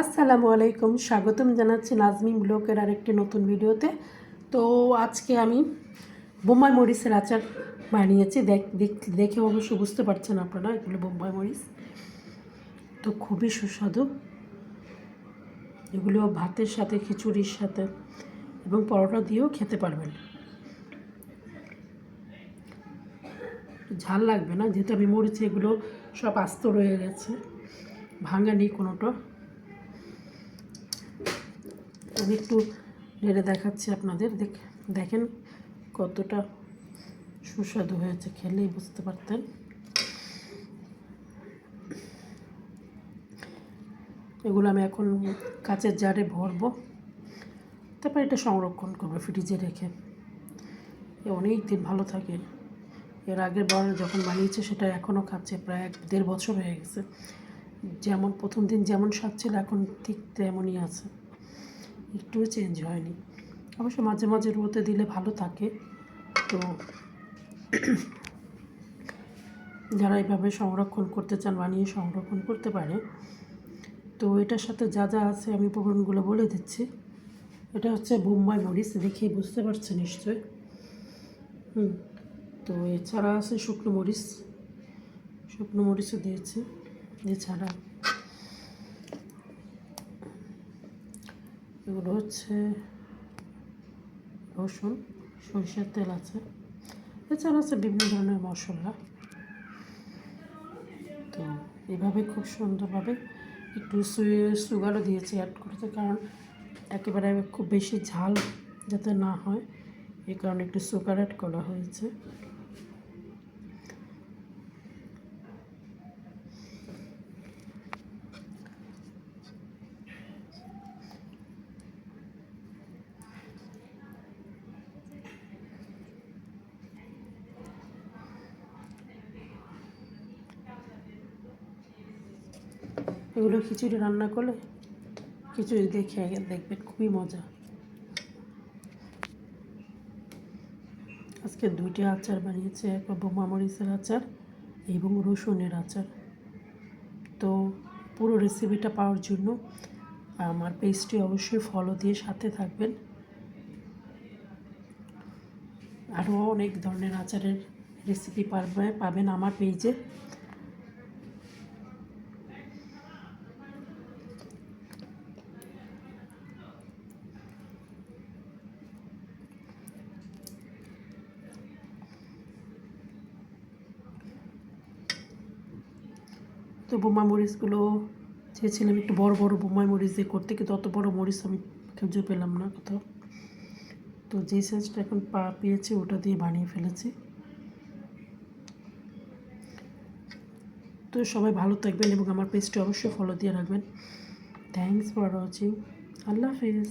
আসসালামু আলাইকুম, স্বাগতম জানাচ্ছি নাজমিন ব্লগের আরেকটি নতুন ভিডিওতে। তো আজকে আমি বোম্বাই মরিচের আচার বানিয়েছি। দেখে অবশ্য বুঝতে পারছেন আপনারা, এগুলো বোম্বাই মরিচ। তো খুবই সুস্বাদু। এগুলো ভাতের সাথে, খিচুড়ির সাথে এবং পরোটা দিয়েও খেতে পারবেন। ঝাল লাগবে না, যেহেতু আমি মরিচ এগুলো সব আস্ত রয়ে গেছে, ভাঙা নেই কোনোটা। আমি একটু নেড়ে দেখাচ্ছি আপনাদের, দেখেন কতটা সুস্বাদু হয়েছে, খেলেই বুঝতে পারতেন। এগুলো আমি এখন কাচের জারে ভরবো, তারপর এটা সংরক্ষণ করবো ফ্রিজে রেখে। অনেক দিন ভালো থাকে। এর আগের বার যখন বানিয়েছে সেটা এখনও খাচ্ছে, প্রায় 1.5 বছর হয়ে গেছে। যেমন প্রথম দিন যেমন স্বাদ ছিল এখন ঠিক তেমনই আছে, একটুও চেঞ্জ হয়নি। অবশ্য মাঝে মাঝে রোদে দিলে ভালো থাকে। তো যারা এইভাবে সংরক্ষণ করতে চান বানিয়ে সংরক্ষণ করতে পারে। তো এটার সাথে যা যা আছে আমি উপকরণগুলো বলে দিচ্ছি। এটা হচ্ছে বোম্বাই মরিচ, দেখেই বুঝতে পারছে নিশ্চয়। তো এছাড়া আছে শুকনো মরিচও দিয়েছি। এছাড়া এগুলো হচ্ছে রসুন, সরিষার তেল আছে। এছাড়া আছে বিভিন্ন ধরনের মশলা। তো এভাবে খুব সুন্দরভাবে একটু সুগারও দিয়েছি অ্যাড করতে, কারণ একেবারে খুব বেশি ঝাল যাতে না হয়, এই কারণে একটু সুগার অ্যাড করা হয়েছে। এগুলো খিচুড়ি রান্না করলে, খিচুড়ি দেখে দেখবেন খুবই মজা। আজকে 2টা আচার বানিয়েছি, একটা বোম্বাই মরিচের আচার এবং রসুনের আচার। তো পুরো রেসিপিটা পাওয়ার জন্য আমার পেজটি অবশ্যই ফলো দিয়ে সাথে থাকবেন। আরও অনেক ধরনের আচারের রেসিপি পাবেন আমার পেজে। তো বোম্বাই মরিচগুলো চেয়েছিলাম একটু বড় বড় বোম্বাই মরিচ দিয়ে করতে, কিন্তু অত বড় মরিচ আমি খুঁজে পেলাম না কোথাও। তো যেই সাইজটা এখন পেয়েছি ওটা দিয়ে বানিয়ে ফেলেছি। তো সবাই ভালো থাকবেন এবং আমার পেজটি অবশ্যই ফলো দিয়ে রাখবেন। Thanks for watching. Allah Hafiz.